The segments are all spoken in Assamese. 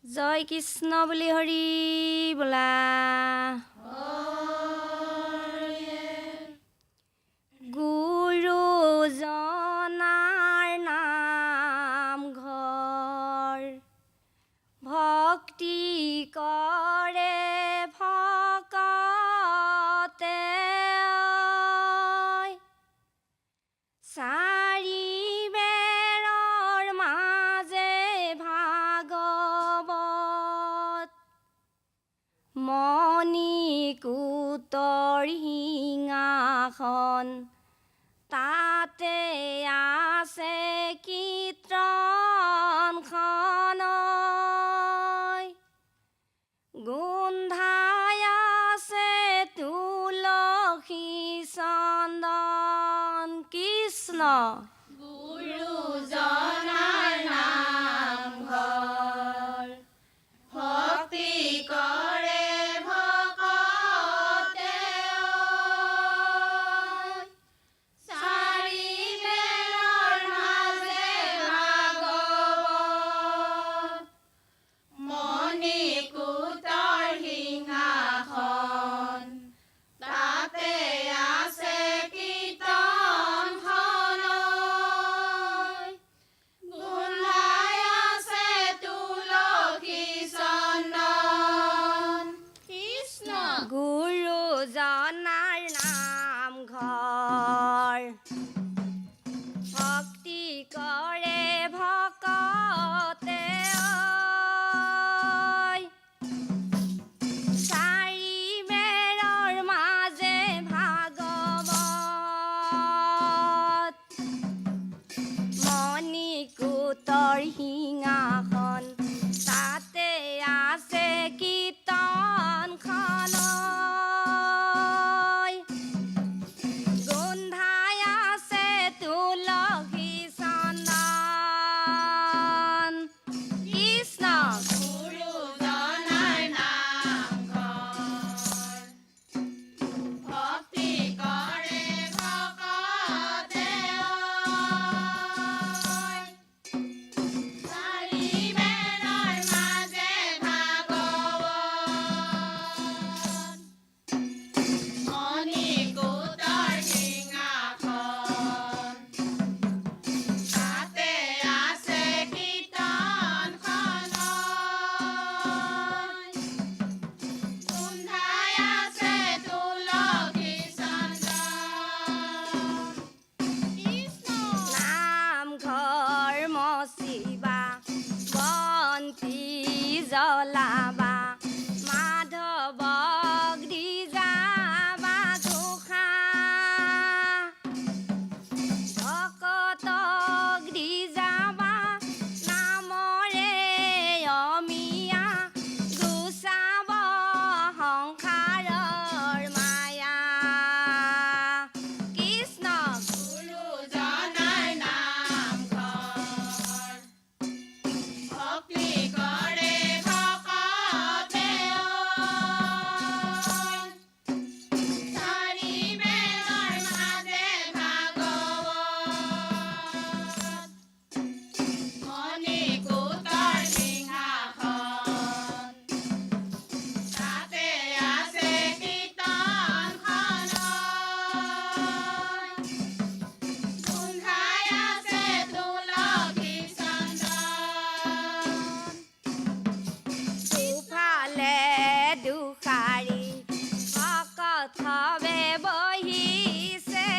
জয় কৃষ্ণ বুলি হৰি বোলা। গুৰুজনাৰ নাম ঘৰ, ভক্তি কৰে ভকতে চাৰি বেৰৰ মাজে ভাগৱত, মণিকূটৰ সিংহাসন, তাতে আছে কীৰ্তনখন, গোন্ধাই আছে তুলসী চন্দন। কৃষ্ণ গুৰুজনাৰ নামঘৰ, ভক্তি কৰে ভকতে চাৰি বেৰৰ মাজে ভাগৱত, মণিকূটৰ সিংহাসন, তাতে আছে কীৰ্তনখন, গোন্ধাই আছে তুলসী চন্দন। কৃষ্ণ গুৰুজনাৰ নাম ঘৰ, ভক্তি কৰে ভকতে চাৰি বেৰৰ মাজে ভাগৱত, মণিকূটৰ সিংহাসন, তাতে আছে কীৰ্তনখন, গোন্ধাই আছে তুলসী চন্দন। কৃষ্ণ গুৰুজনাৰ নামঘৰ, ভক্তি কৰে ভকতে চাৰি বেৰৰ মাজে ভাগৱত, মণিকূটৰ সিংহাসন, তাতে আছে কীৰ্তনখন, গোন্ধাই আছে তুলসী চন্দন। কৃষ্ণ নামঘৰ মচিবা, বন্তি জ্বলাবা, মাধৱক দি যাবা ঘোষা, ভকতক দি যাবা নামৰে অমিয়া, গুচাব সংসাৰৰ মায়া। কৃষ্ণ গুৰুজনাৰ নামঘৰ, ভক্তি কৰে ভকতে চাৰি বেৰৰ মাজে ভাগৱত, মণিকূটৰ সিংহাসন, তাতে আছে কীৰ্তনখন, গোন্ধাই আছে তুলসী চন্দন। দুফালে দুষাৰি ভকত সবে বহিছে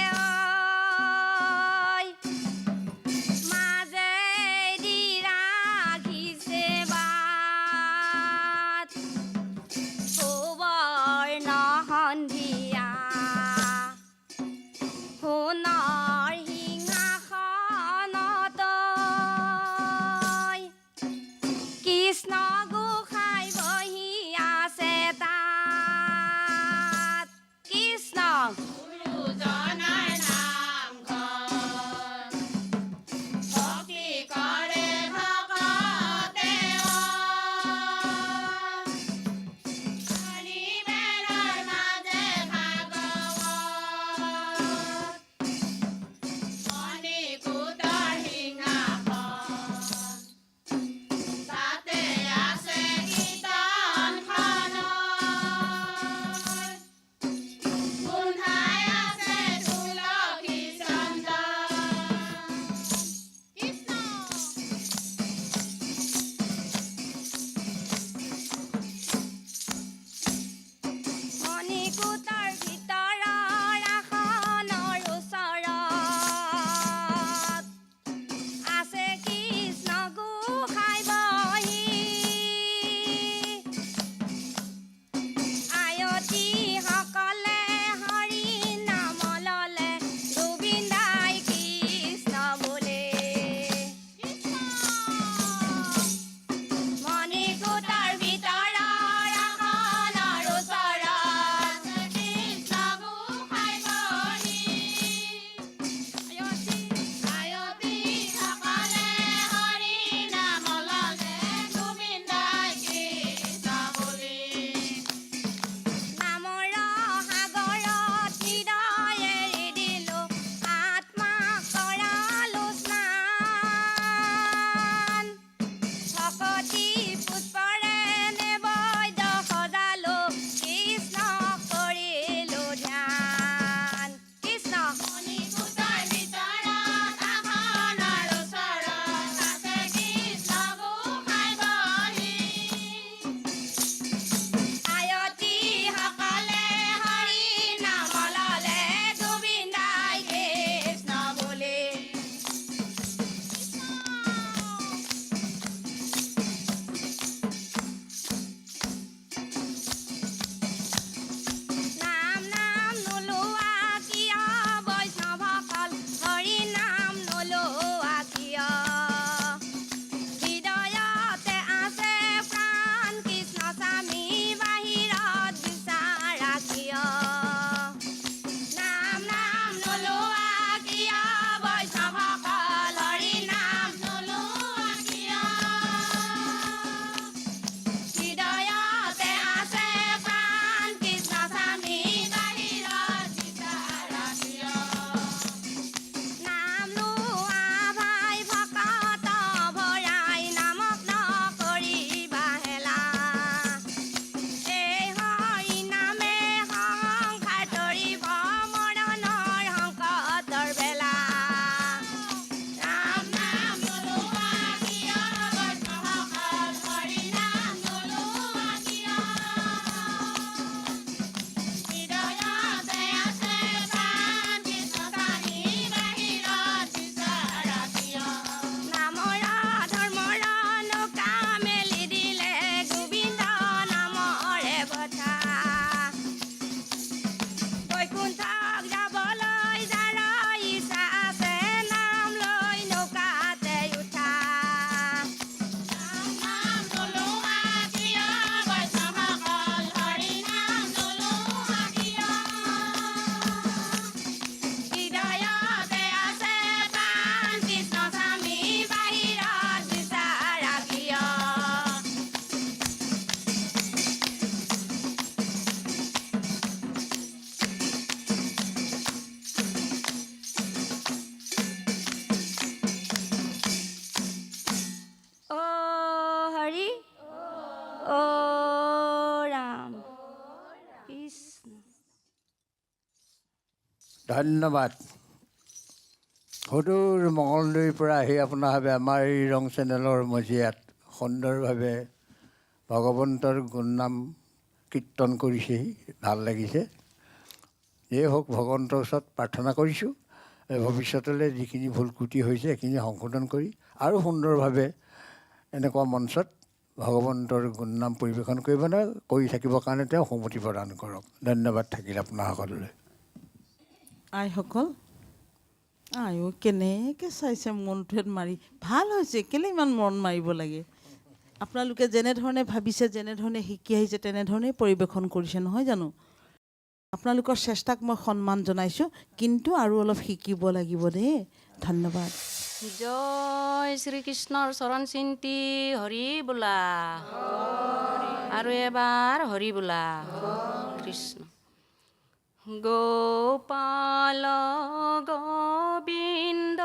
মাজেদি ৰাখিছে বাট, সুবৰ্ণ সন্ধিয়া সোণৰ সিংহাসনত, কৃষ্ণ গোসাঁই বহি আছে তাত। ধন্যবাদ। সুদূৰ মঙলদৈৰ পৰা আহি আপোনাৰভাৱে আমাৰ এই ৰং চেনেলৰ মজিয়াত সুন্দৰভাৱে ভগৱন্তৰ গুণনাম কীৰ্তন কৰিছেহি, ভাল লাগিছে। যিয়ে হওক ভগৱন্তৰ ওচৰত প্ৰাৰ্থনা কৰিছোঁ ভৱিষ্যতলৈ যিখিনি ভুল ক্ৰুটি হৈছে সেইখিনি সংশোধন কৰি আৰু সুন্দৰভাৱে এনেকুৱা মঞ্চত ভগৱন্তৰ গুণনাম পৰিৱেশন কৰি থাকিবৰ কাৰণে তেওঁ সন্মতি প্ৰদান কৰক। ধন্যবাদ থাকিল আপোনাৰ সকলোলৈ। আইসকল আইও কেনেকৈ চাইছে মনটোত মাৰি, ভাল হৈছে। কেলৈ ইমান মন মাৰিব লাগে? আপোনালোকে যেনেধৰণে ভাবিছে, যেনেধৰণে শিকি আহিছে তেনেধৰণেই পৰিৱেশন কৰিছে, নহয় জানো? আপোনালোকৰ চেষ্টাক মই সন্মান জনাইছোঁ, কিন্তু আৰু অলপ শিকিব লাগিব দেই। ধন্যবাদ। জয় শ্ৰীকৃষ্ণৰ চৰণ চিন্তি হৰি বোলা, আৰু এবাৰ হৰি বোলা। কৃষ্ণ গোপাল গোবিন্দ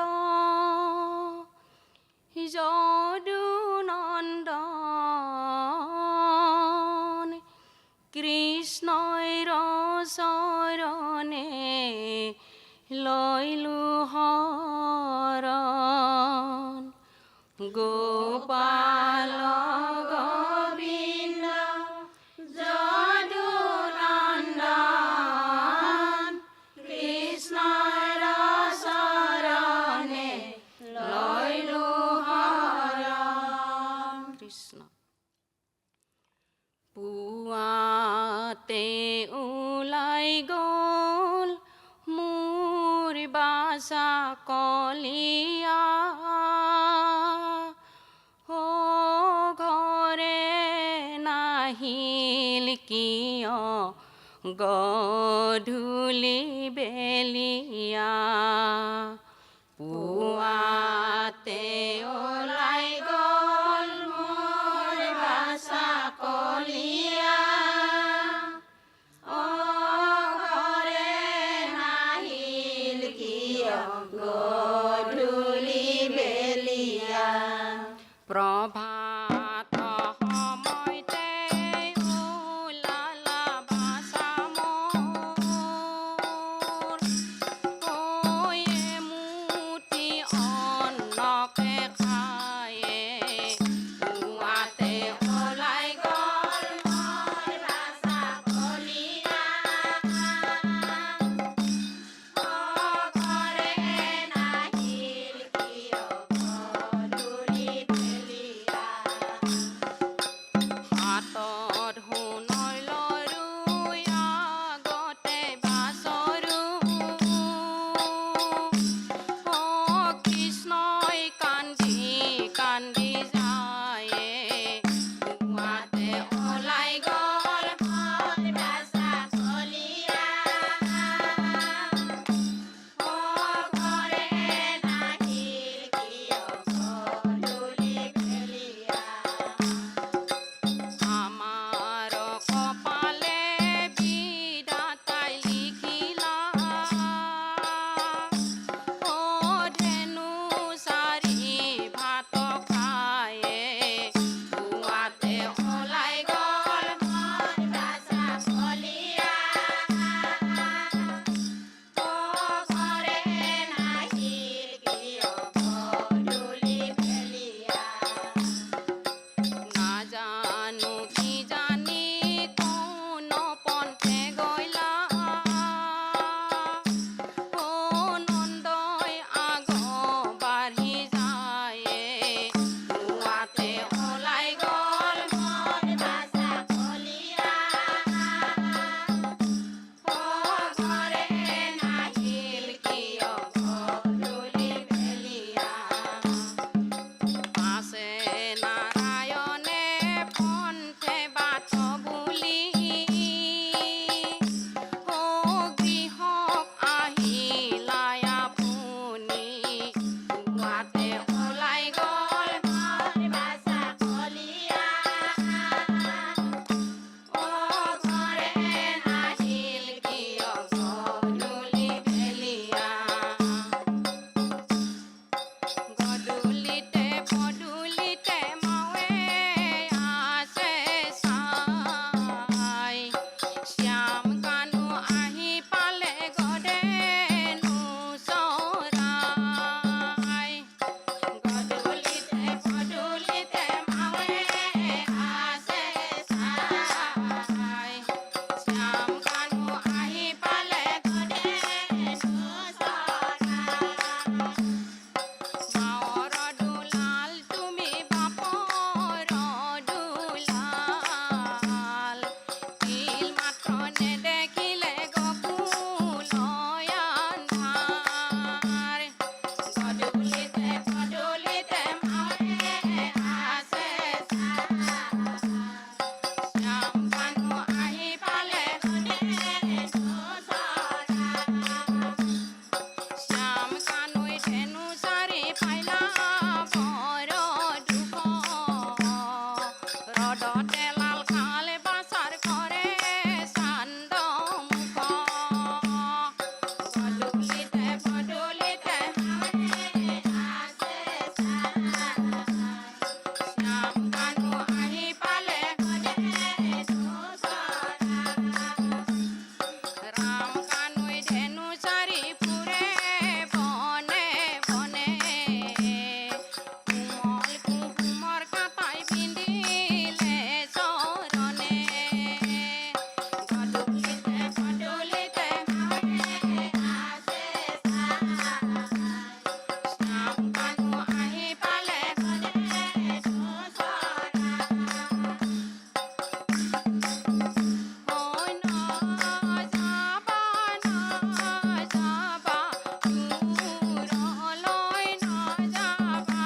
যদুনন্দন কৃষ্ণৰ চৰণে লৈলো শৰণ। গোপাল গোবিন্দ যদুনন্দন কৃষ্ণৰ চৰণে লৈলো শৰণ। কৃষ্ণ পুৱাতে ওলাই গ'ল মোৰ বাছা কলিয়া, ও ঘৰে নাহিল কিয় গধূলি বেলিয়া। পুৱাতে ওলাই গ'ল মোৰ বাছা কলিয়া, ও ঘৰে নাহিল কিয় গধূলি বেলিয়া। প্ৰভাত সময়তে ওলালা বাছা মোৰ, ও তেলাল খালে বাচাৰ কৰে চান্দ মুখ গধূলিতে পদূলিতে শ্যাম কানু আহি পালে ৰাম কানুই ধেনু চাৰি ফুৰে বনে বনে কোমল কুকুমৰ কাটাই পিন্ধিলে চৰণে গধূলিতে পদূলিতে শ্যাম কানু আহি পালে ঐ নাযাবা নাযাবা দূৰলৈ নাযাবা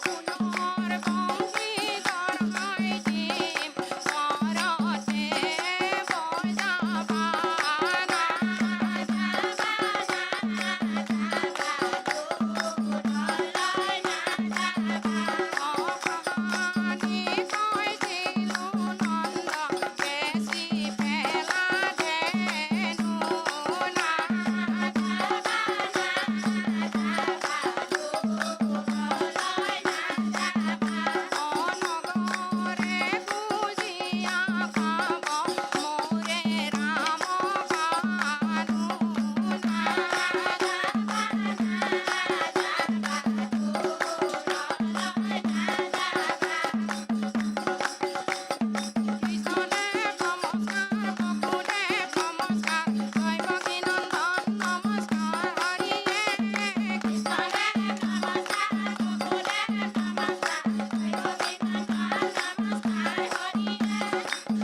সোণৰ বংশী গঢ়াই দিম ঘৰতে বজাবা কাহানি কৈছিলো নন্দ বেছি পেলা ধেনু নগৰে বুজিয়া পাব মোৰে ৰাম কৃষ্ণদেৱ নমস্কাৰ বসুদেৱ নমস্কাৰ দৈৱকী নন্দন নমস্কাৰ হৰিয়ে কৃষ্ণদেৱ নমস্কাৰ বসুদেৱ নমস্কাৰ দৈৱকী নন্দন নমস্কাৰ হৰিয়ে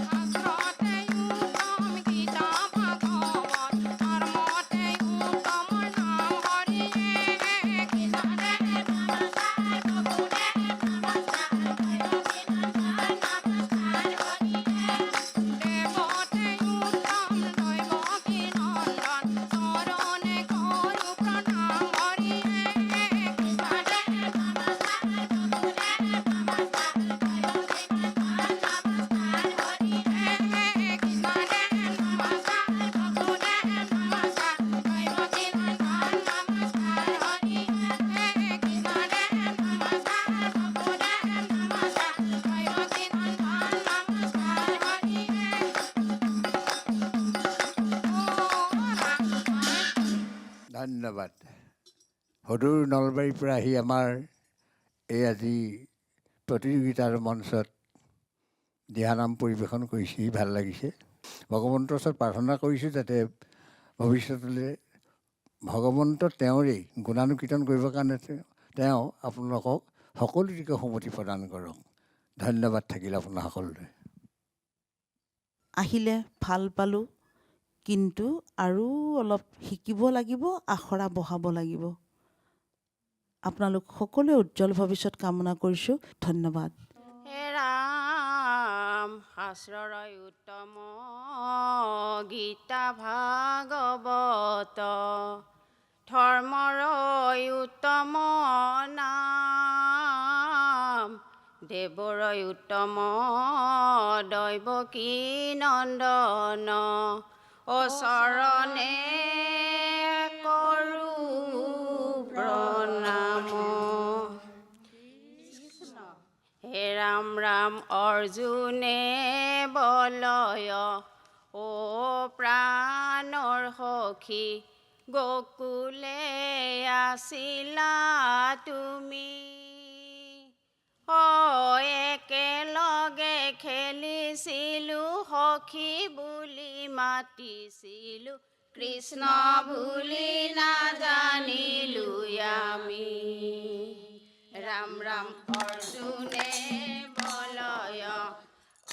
শাস্ত্ৰতে উত্তম গীতা ভাগৱত ধৰ্মতে উত্তম নাম হৰিয়ে কৃষ্ণদেৱ নমস্কাৰ বসুদেৱ নমস্কাৰ দৈৱকী নন্দন নমস্কাৰ হৰিয়ে দেৱতে উত্তম দৈৱকী নন্দন চৰণে কৰো প্ৰণাম হৰিয়ে কৃষ্ণদেৱ নমস্কাৰ বসুদেৱ নমস্কাৰ দৈৱকী নন্দন নমস্কাৰ হৰিয়ে কৃষ্ণদেৱ নমস্কাৰ বসুদেৱ নমস্কাৰ দৈৱকী নন্দন নমস্কাৰ হৰিয়ে কৃষ্ণদেৱ নমস্কাৰ বসুদেৱ নমস্কাৰ দৈৱকী নন্দন নমস্কাৰ হৰিয়ে ধন্যবাদ। সদূৰ নলবাৰীৰ পৰা আহি আমাৰ এই আজি প্ৰতিযোগিতাৰ মঞ্চত দিহানাম পৰিৱেশন কৰিছে, ভাল লাগিছে। ভগৱন্তৰ ওচৰত প্ৰাৰ্থনা কৰিছোঁ যাতে ভৱিষ্যতলৈ ভগৱন্ত তেওঁৰেই গুণানুকীৰ্তন কৰিবৰ কাৰণে তেওঁ আপোনালোকক সকলো দিশে সুমতি প্ৰদান কৰক। ধন্যবাদ থাকিল আপোনাৰ সকলোলৈ। আহিলে ভাল পালোঁ, কিন্তু আৰু অলপ শিকিব লাগিব, আখৰা বঢ়াব লাগিব। আপোনালোক সকলোৱে উজ্জ্বল ভৱিষ্যত কামনা কৰিছোঁ। ধন্যবাদ। হে ৰাম শাস্ত্ৰৰয় উত্তম গীতা ভাগৱত ধৰ্মৰয় উত্তম নাম দেৱৰয় উত্তম দৈৱকী নন্দন চৰণে কৰো প্ৰণাম। হে ৰাম ৰাম অৰ্জুনে বলয় ও প্ৰাণৰ সখী গোকুলে আছিলা তুমি একেলগে খেলিছিলো সখী বুলি মাতিছিলো কৃষ্ণ বুলি নাজানিলো আমি। ৰাম ৰাম অৰ্জুনে বলয় ও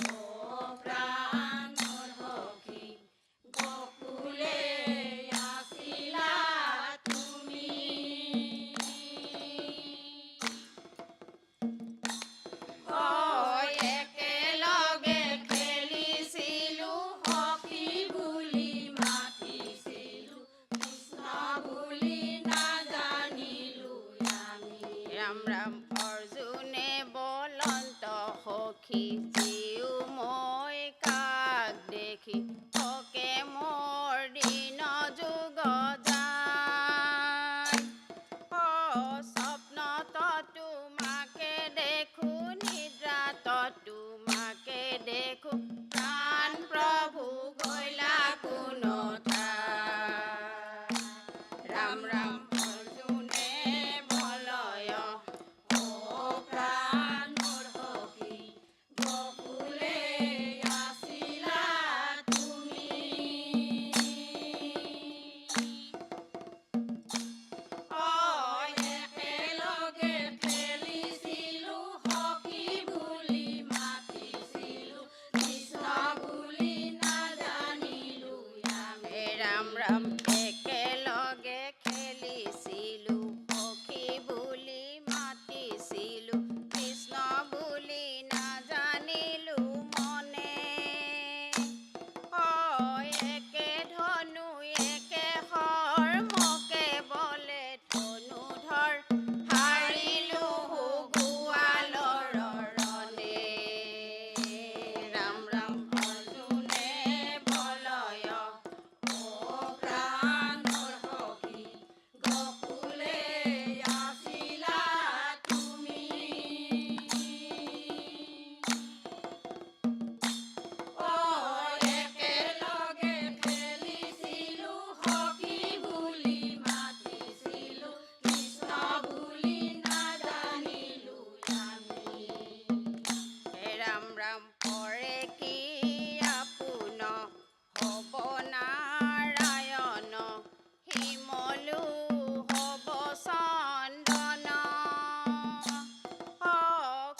প্ৰাণৰ সখী গোকুলে আছিলা তুমি একেলগে খেলিছিলো সখী বুলি মাতিছিলো কৃষ্ণ বুলি নাজানিলো আমি। ৰাম ৰাম অৰ্জুনে বলন্ত সখী জিউ মই কাক দেখি থকে মোৰ দিন যুগ যায়। স্বপ্নত তোমাকে দেখো নিদ্ৰাত তোমাকে দেখো প্ৰাণ প্ৰভু গৈলা কোন ঠাই। ৰাম ৰাম অৰ্জুনে বলয় ও প্ৰাণ মোৰ সখী গকুলে আছিলা তুমি। একেলগে খেলিছিলো সখী বুলি মাতিছিলো কৃষ্ণ বুলি নাজানিলো আমি। ৰাম ৰাম একেলগে খেলিছিলো সখী বুলি মাতিছিলো কৃষ্ণ বুলি নাজানিলো মনে। একে ধনু একে শৰ মোকে বলে ধনুধৰ হাৰিলো গোৱালৰ ৰণে। ৰাম ৰাম অৰ্জুনে বলয় ও প্ৰাণ মোৰ সখী গকুলে আছিলা তুমি। একেলগে খেলিছিলো সখী বুলি মাতিছিলো কৃষ্ণ বুলি নাজানিলো আমি। ৰাম ৰাম পৰে কি আপোন হ'ব নাৰায়ণ শিমলু হ'ব চন্দন।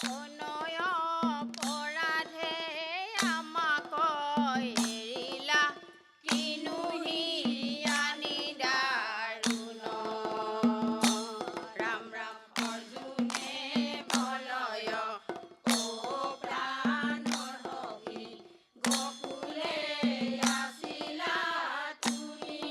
কোনয় অপৰাধে আমাক এৰিলা কিনো হিয়ানি দাৰুণ। ৰাম ৰাম অৰ্জুনে বলয় ও প্ৰাণ মোৰ সখী গকুলে আছিলা তুমি।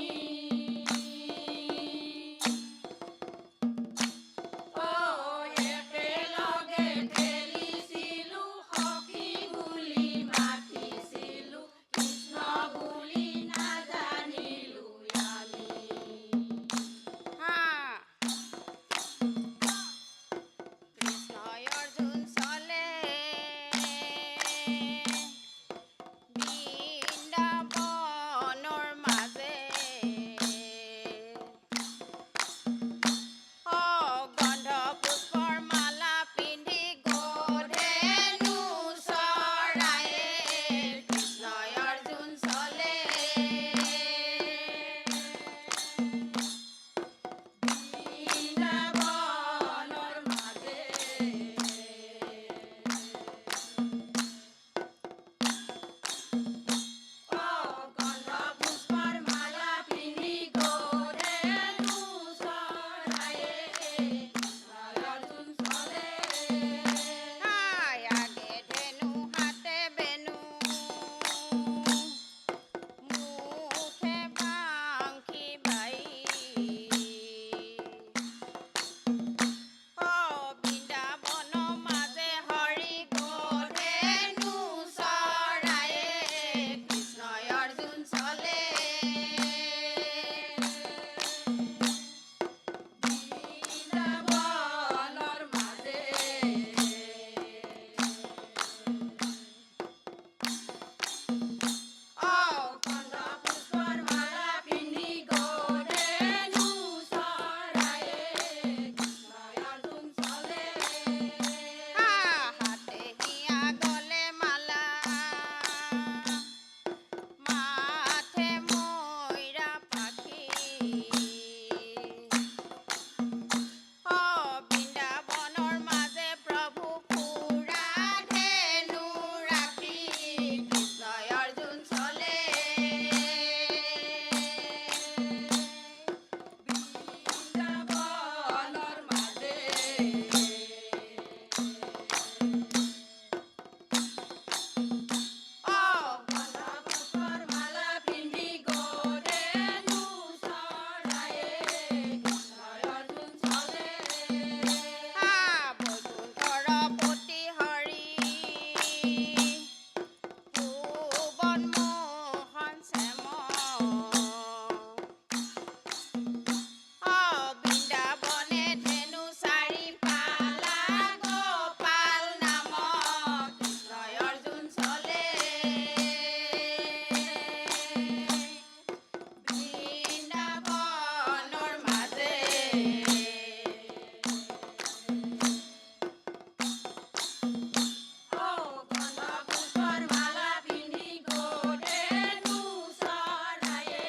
পুষ্পৰ মালা পিন্ধি গলেনো চৰায়ে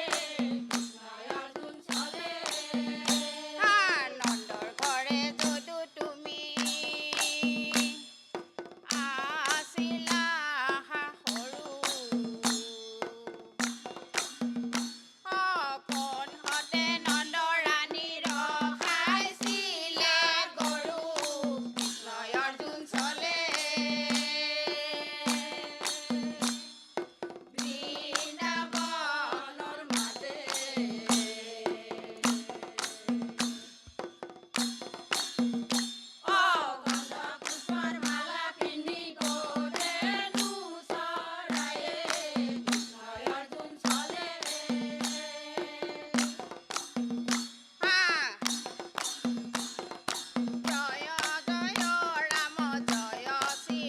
কৃষ্ণই অৰ্জুন চলে নন্দৰ ঘৰে যদু তুমি আছিলা সৰু পোনহতে নন্দৰাণী ৰখাইছিলে গৰু কৃষ্ণই অৰ্জুন চলে বৃন্দাবনৰ মাজে পুষ্পৰ মালা পিন্ধি গলেনো চৰায়ে কৃষ্ণই অৰ্জুন চলে জয় জয় ৰাম জয় শ্ৰী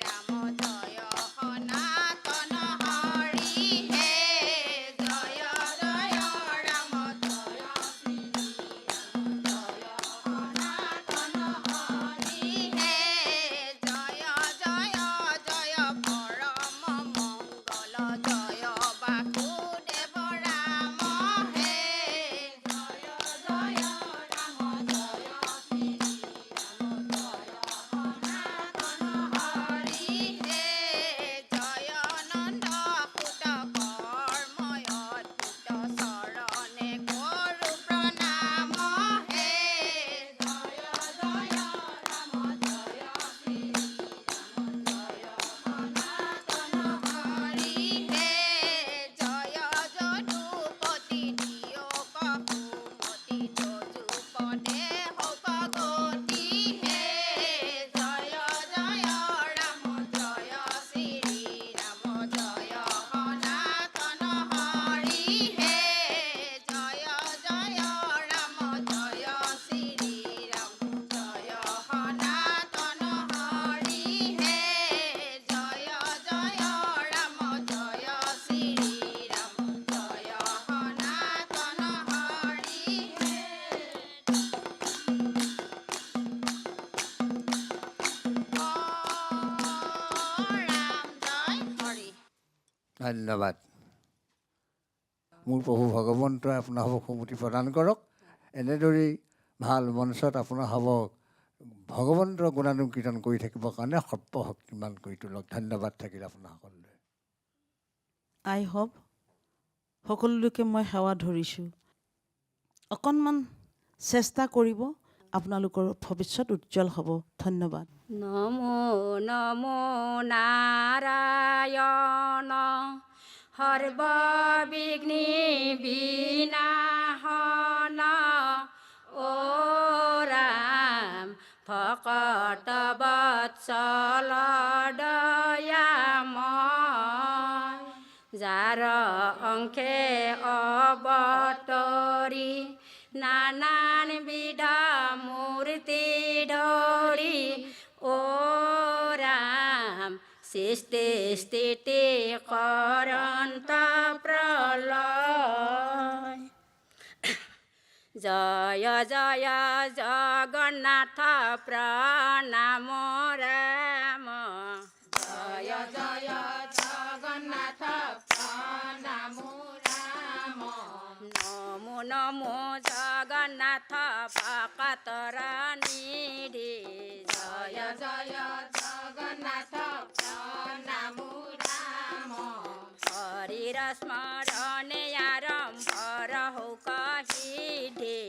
ৰাম জয় সনাতন হৰি হে জয় জয় ৰাম জয় শ্ৰী ৰাম জয় সনাতন হৰি হে জয় জয় জয় পৰম মংগল জয় বাসুদেৱ ৰাম হে জয় জয় ৰাম জয় শ্ৰী ৰাম জয় সনাতন হৰি হে জয় নন্দ সুত কৰ্ময় অদ্ভুত চৰণে কৰো প্ৰণাম হে জয় জয় ৰাম জয় শ্ৰী ৰাম জয় সনাতন হৰি হে জয় যদুপতি দিয়ক সুমতি যজুপদে হওক গতি হে জয় জয় ৰাম জয় শ্ৰী ৰাম জয় সনাতন হৰি হে জয় জয় ৰাম জয় শ্ৰী ৰাম জয় সনাতন হৰি হে জয় জয় ৰাম জয় শ্ৰী ৰাম জয় সনাতন হৰি হে ৰাম জয় হৰি ধন্যবাদ মোৰ প্ৰভু ভগৱন্তই আপোনাসৱক সুমতি প্ৰদান কৰক এনেদৰেই ভাল মঞ্চত আপোনাসৱক ভগৱন্তৰ গুণানুকীৰ্তন কৰি থাকিবৰ কাৰণে সৰ্বশক্তিমান কৰি তোলক ধন্যবাদ থাকিল আপোনাসকললৈ আই হব সকলোলৈকে মই সেৱা ধৰিছোঁ অকণমান চেষ্টা কৰিব আপোনালোকৰ ভৱিষ্যত উজ্জ্বল হ'ব ধন্যবাদ নমো নমো নাৰায়ণ সৰ্ববিঘ্নি বিনাশন ও ৰাম ভকত বৎসল দয়াময় যাৰ অংশে অৱতৰি নানান বিধ মূৰ্তি ধৰি ও ৰাম সৃষ্টি স্থিতি কৰন্ত প্ৰলয় জয় জয় জগন্নাথ প্ৰণাম ৰাম জয় জয় জগন্নাথ প্ৰণাম ৰাম নমো নমো জগন্নাথ ভকতৰ নিধি জয় জয় জগন্নাথ প্ৰণাম ৰাম হৰিৰ স্মৰণে আৰম্ভৰ হৌক সিদ্ধি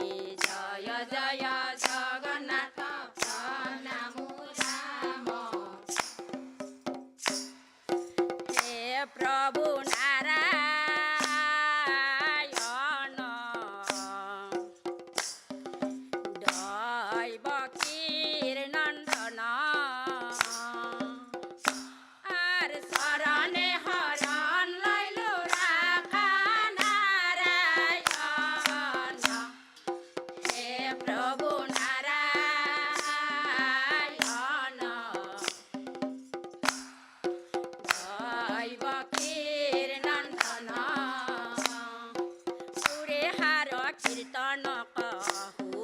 জয় জয় জগন্নাথ প্ৰণাম ৰাম হে প্ৰভু নাৰায়ণ দৈৱকীৰ নন্দন আৰ শৰণে হৰণ লইল ৰাখা নাৰায়ণ হে প্ৰভু নাৰায়ণ দৈবকীৰ নন্দন সুৰে হাৰ কীৰ্তন কহু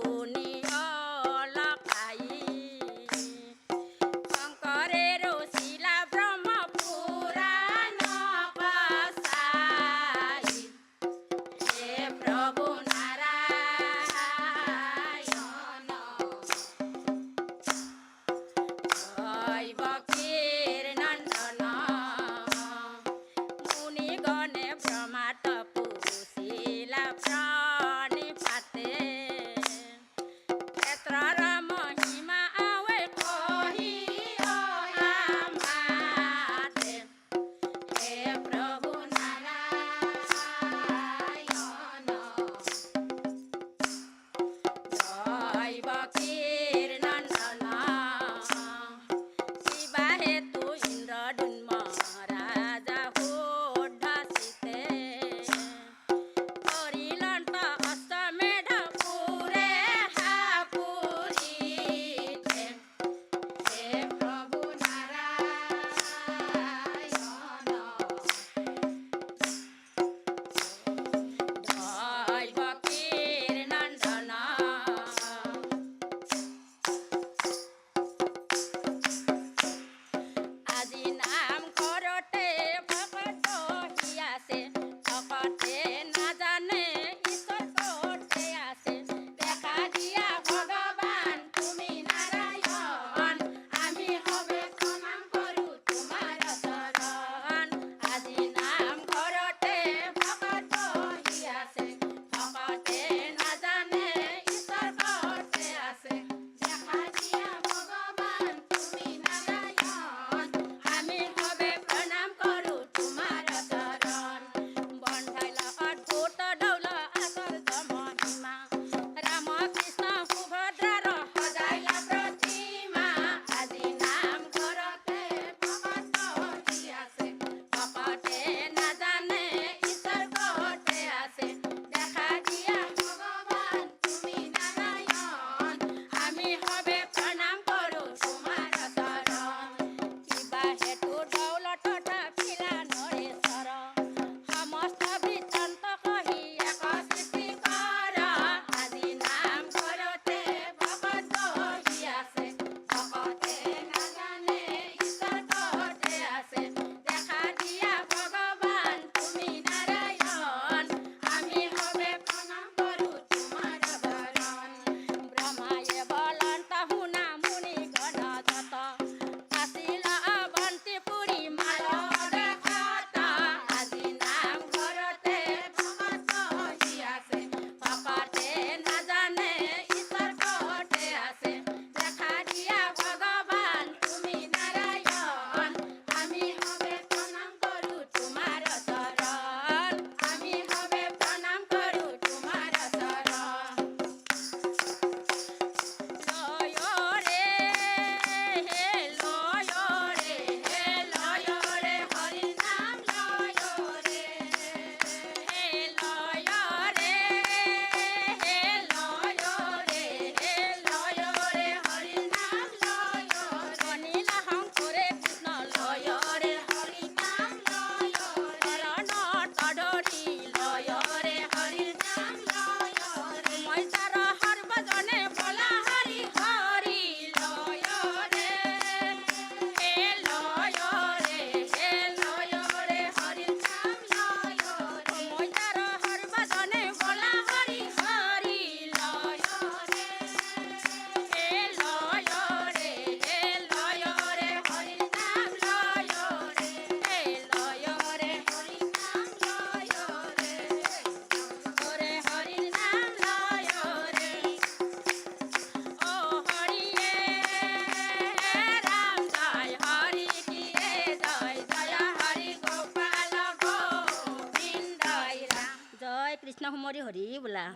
বোলা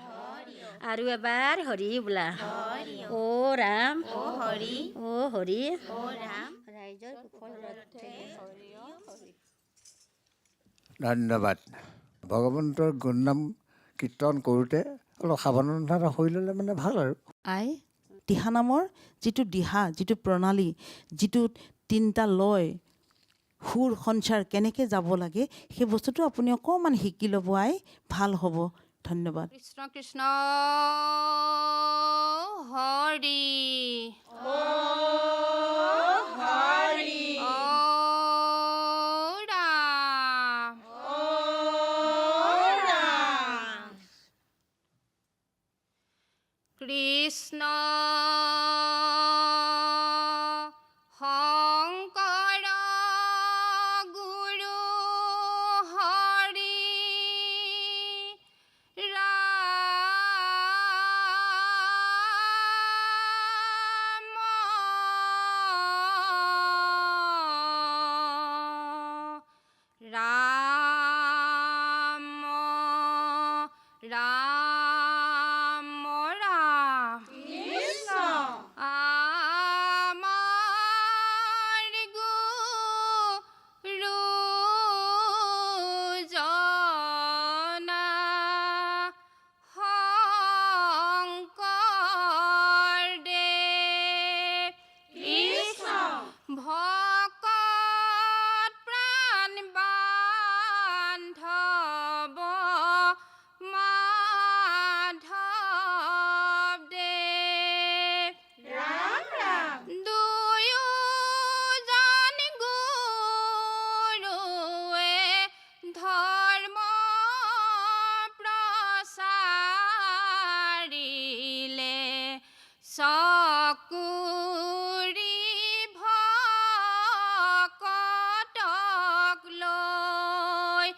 আৰু এবাৰ হৰি বোলা অ ৰাম ও হৰি অ হৰি ও ৰাম ৰাইজৰ কুশল ৰক্ষে ধন্যবাদ। ভগৱন্তৰ গুণনাম কীৰ্তন কৰোঁতে অলপ সাৱধানতা হৈ ল'লে মানে ভাল আৰু। আই দিহানামৰ যিটো দিহা, যিটো প্ৰণালী, যিটো তিনিটা লয়, সুৰ সঞ্চাৰ কেনেকৈ যাব লাগে, সেই বস্তুটো আপুনি অকণমান শিকি ল'ব আই, ভাল হ'ব। ধন্যবাদ। কৃষ্ণ কৃষ্ণ হৰি ও ৰাম কৃষ্ণ শংকৰ গুৰু হৰি ৰাম ৰাম ৰাম কৃষ্ণ আমাৰ গুৰু জনা শংকৰদেৱ কৃষ্ণ ভকত প্ৰাণ বান্ধৱ মাধৱ দেৱ ৰাম ৰাম দুয়োজন গুৰুৱে ধৰ্ম প্ৰচাৰিলে চকুৰি ভকতক লৈ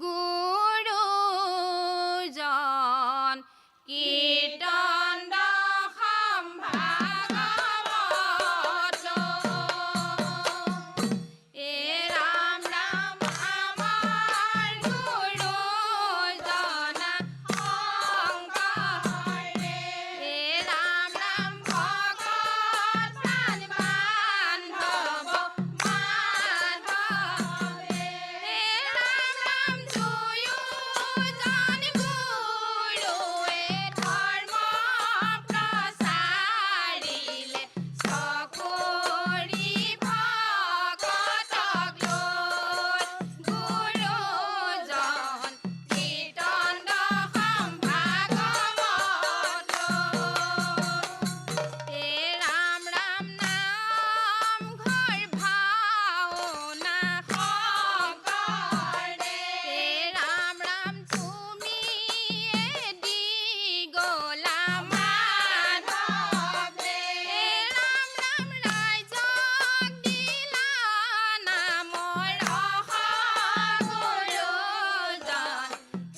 গুৰুজন কীৰ্তন সম্ভাগৱত এ ৰাম ৰাম আমাৰ গুৰুজনা শংকৰদেৱ এ ৰাম ৰাম ভকত প্ৰাণ বান্ধৱ মাধৱ এ ৰাম ৰাম দুয়োজন গুৰুৱে ধৰ্ম প্ৰচাৰিলে চকুৰি ভকতক লৈ গুৰুজন কীৰ্তন সম্ভাগৱত এ ৰাম ৰাম নামঘৰ ভাওনা শংকৰদেৱ এ ৰাম ৰাম তুমি দি গলা মাধৱ এ ৰাম ৰাম ৰাইজক দিলা নামৰ গুৰুজন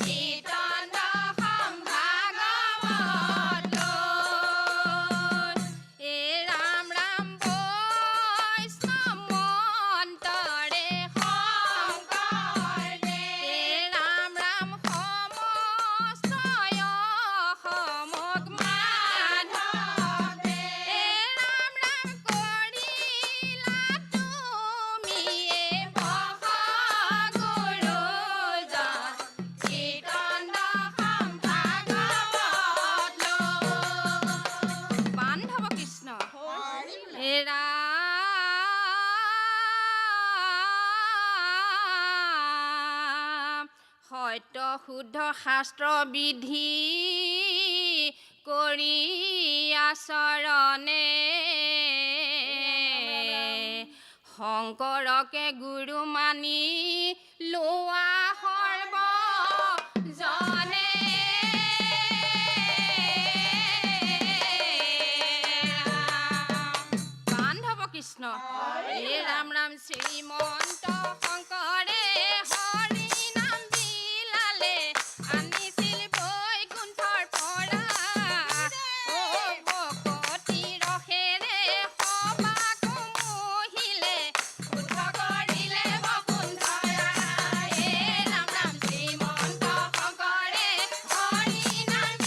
কীৰ্তন সম্ভাগৱত এ ৰাম ৰাম বৈষ্ণৱ মন্তৰে শংকৰদেৱ এ ৰাম ৰাম সমস্তয় সমক মাধৱ এ ৰাম ৰাম কৰিলা তুমিয়ে বস গুৰুজন কীৰ্তন সম্ভাগৱত বান্ধৱ কৃষ্ণ হে ৰাম সত্য শুদ্ধ শাস্ত্ৰ বিধি কৰি আচৰণে শংকৰকে গুৰু মানি লোৱা সৰ্বজনে বান্ধৱ কৃষ্ণ হে ৰাম ৰাম শ্ৰীমন্ত শংকৰে হৰি নাম বিলালে আনিছিল বৈকুণ্ঠৰ পৰা ও ভকতি ৰসেৰে সবাক মোহিলে শুদ্ধ কৰিলে বসুন্ধৰা হে ৰাম ৰাম শ্ৰীমন্ত শংকৰে হৰি নাম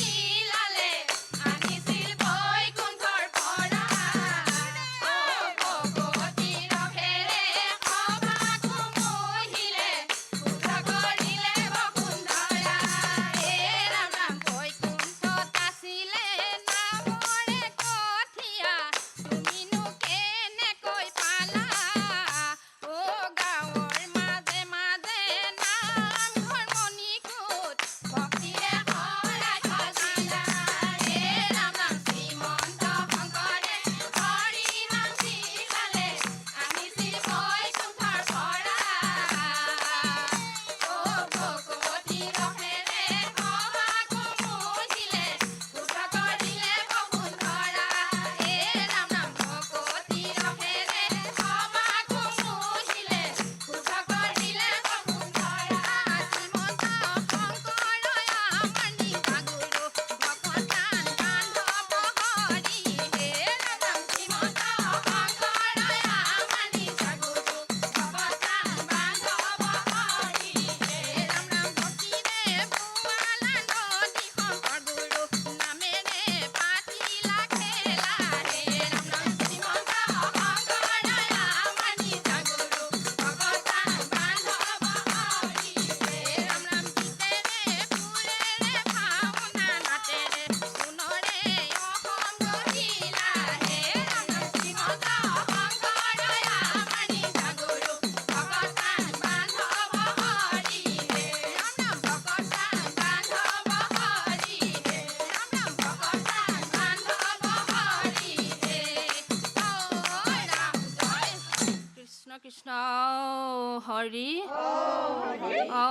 হৰি ঔ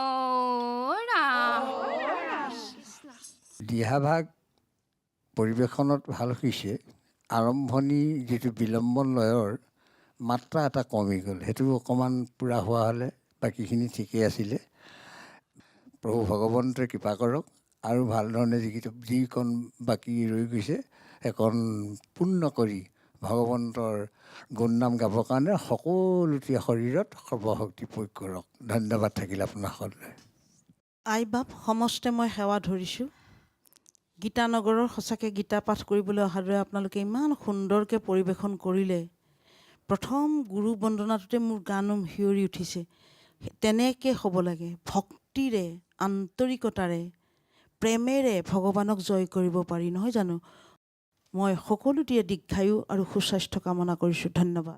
ৰাম দিহাভাগ পৰিৱেশনত ভাল হৈছে। আৰম্ভণি যিটো বিলম্বন লয়ৰ মাত্ৰা এটা কমি গ'ল, সেইটো অকণমান পূৰা হোৱা হ'লে বাকীখিনি ঠিকেই আছিলে। প্ৰভু ভগৱন্তই কৃপা কৰক আৰু ভাল ধৰণে যিকণ বাকী ৰৈ গৈছে সেইকণ পূৰ্ণ কৰি ভগৱন্তৰ গুণনাম গাবৰ কাৰণে সকলোটিয়ে শৰীৰত সৰ্বশক্তি প্ৰয়োগ কৰক। ধন্যবাদ থাকিল আপোনাসকললৈ। আই বাপ সমস্তে মই সেৱা ধৰিছোঁ। গীতানগৰৰ সঁচাকৈ গীতা পাঠ কৰিবলৈ অহাৰ দৰে আপোনালোকে ইমান সুন্দৰকৈ পৰিৱেশন কৰিলে। প্ৰথম গুৰু বন্দনাটোতে মোৰ গান শিয়ৰি উঠিছে। তেনেকৈ হ'ব লাগে, ভক্তিৰে, আন্তৰিকতাৰে, প্ৰেমেৰে ভগৱানক জয় কৰিব পাৰি, নহয় জানো? মই সকলোটিয়ে দীৰ্ঘায়ু আৰু সুস্বাস্থ্য কামনা কৰিছোঁ। ধন্যবাদ।